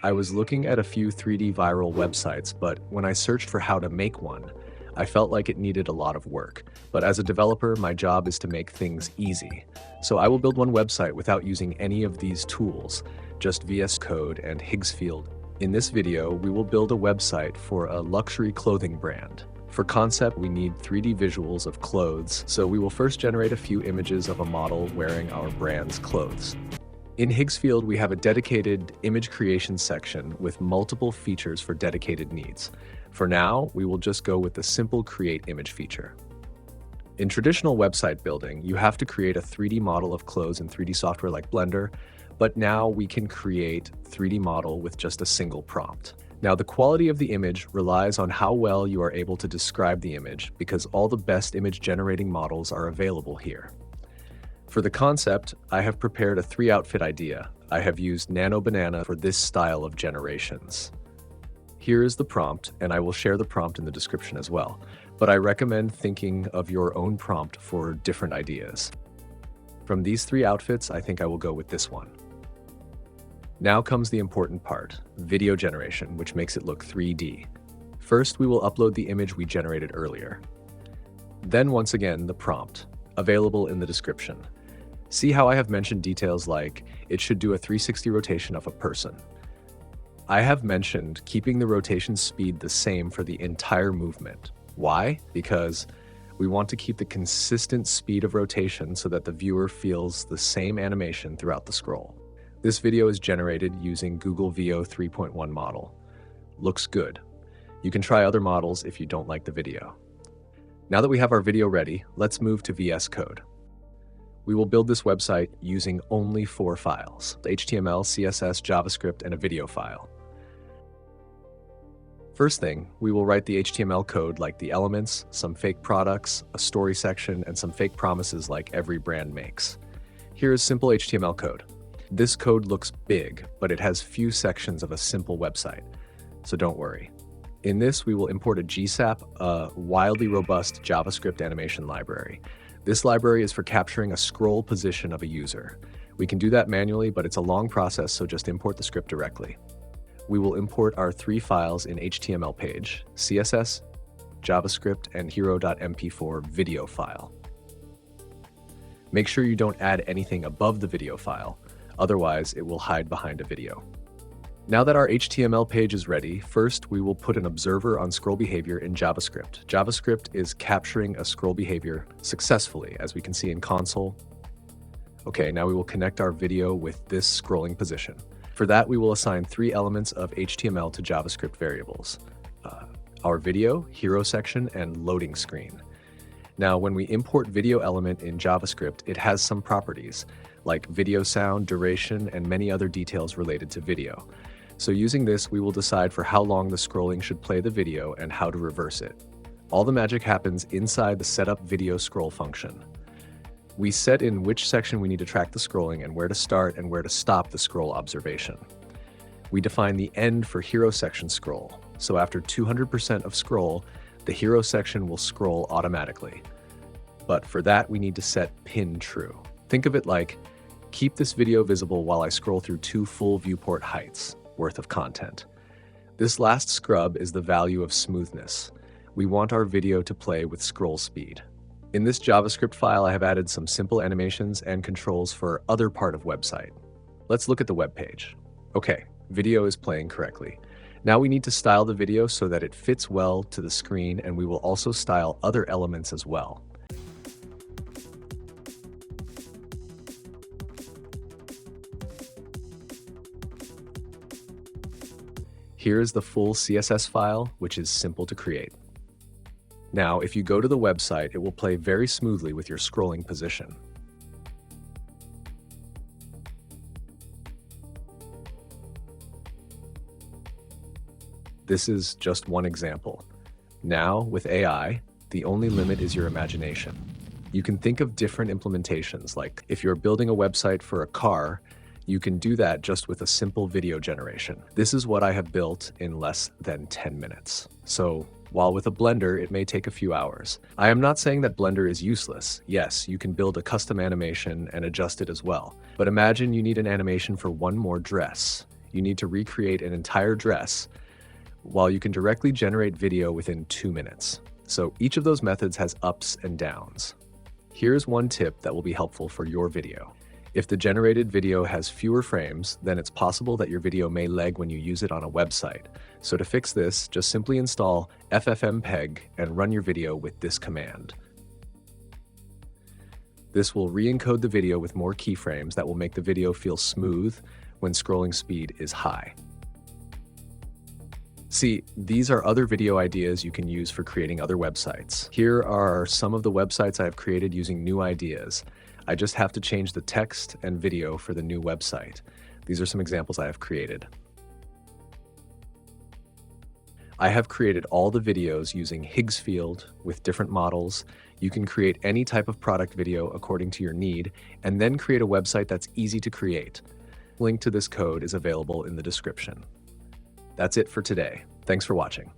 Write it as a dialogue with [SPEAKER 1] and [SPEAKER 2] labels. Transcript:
[SPEAKER 1] I was looking at a few 3D viral websites, but when I searched for how to make one, I felt like it needed a lot of work. But as a developer, my job is to make things easy. So I will build one website without using any of these tools, just VS Code and Higgsfield. In this video, we will build a website for a luxury clothing brand. For concept, we need 3D visuals of clothes, so we will first generate a few images of a model wearing our brand's clothes. In Higgsfield, we have a dedicated image creation section with multiple features for dedicated needs. For now, we will just go with the simple create image feature. In traditional website building, you have to create a 3D model of clothes in 3D software like Blender, but now we can create 3D model with just a single prompt. Now, the quality of the image relies on how well you are able to describe the image, because all the best image generating models are available here. For the concept, I have prepared a 3-outfit idea. I have used Nano Banana for this style of generations. Here is the prompt, and I will share the prompt in the description as well, but I recommend thinking of your own prompt for different ideas. From these 3 outfits, I think I will go with this one. Now comes the important part, video generation, which makes it look 3D. First, we will upload the image we generated earlier. Then once again, the prompt, available in the description. See how I have mentioned details like it should do a 360 rotation of a person. I have mentioned keeping the rotation speed the same for the entire movement. Why? Because we want to keep the consistent speed of rotation so that the viewer feels the same animation throughout the scroll. This video is generated using Google Veo 3.1 model. Looks good. You can try other models if you don't like the video. Now that we have our video ready, let's move to VS Code. We will build this website using only 4 files: HTML, CSS, JavaScript, and a video file. First thing, we will write the HTML code like the elements, some fake products, a story section, and some fake promises like every brand makes. Here is simple HTML code. This code looks big, but it has few sections of a simple website, so don't worry. In this, we will import a GSAP, a wildly robust JavaScript animation library. This library is for capturing a scroll position of a user. We can do that manually, but it's a long process, so just import the script directly. We will import our 3 files in HTML page, CSS, JavaScript, and hero.mp4 video file. Make sure you don't add anything above the video file, otherwise it will hide behind a video. Now that our HTML page is ready, first we will put an observer on scroll behavior in JavaScript. JavaScript is capturing a scroll behavior successfully, as we can see in console. Okay, now we will connect our video with this scrolling position. For that, we will assign 3 elements of HTML to JavaScript variables: our video, hero section, and loading screen. Now, when we import video element in JavaScript, it has some properties, like video sound, duration, and many other details related to video. So using this, we will decide for how long the scrolling should play the video and how to reverse it. All the magic happens inside the setup video scroll function. We set in which section we need to track the scrolling and where to start and where to stop the scroll observation. We define the end for hero section scroll. So after 200% of scroll, the hero section will scroll automatically. But for that, we need to set pin true. Think of it like, keep this video visible while I scroll through 2 full viewport heights worth of content. This last scrub is the value of smoothness. We want our video to play with scroll speed. In this JavaScript file, I have added some simple animations and controls for other part of website. Let's look at the web page. Okay, video is playing correctly. Now we need to style the video so that it fits well to the screen, and we will also style other elements as well. Here is the full CSS file, which is simple to create. Now, if you go to the website, it will play very smoothly with your scrolling position. This is just one example. Now, with AI, the only limit is your imagination. You can think of different implementations, like if you're building a website for a car, you can do that just with a simple video generation. This is what I have built in less than 10 minutes. So while with a Blender, it may take a few hours. I am not saying that Blender is useless. Yes, you can build a custom animation and adjust it as well. But imagine you need an animation for one more dress. you need to recreate an entire dress, while you can directly generate video within 2 minutes. So each of those methods has ups and downs. Here's one tip that will be helpful for your video. If the generated video has fewer frames, then it's possible that your video may lag when you use it on a website. So to fix this, just simply install FFmpeg and run your video with this command. This will re-encode the video with more keyframes that will make the video feel smooth when scrolling speed is high. See, these are other video ideas you can use for creating other websites. Here are some of the websites I have created using new ideas. I just have to change the text and video for the new website. These are some examples I have created. I have created all the videos using Higgsfield with different models. You can create any type of product video according to your need, and then create a website that's easy to create. Link to this code is available in the description. That's it for today. Thanks for watching.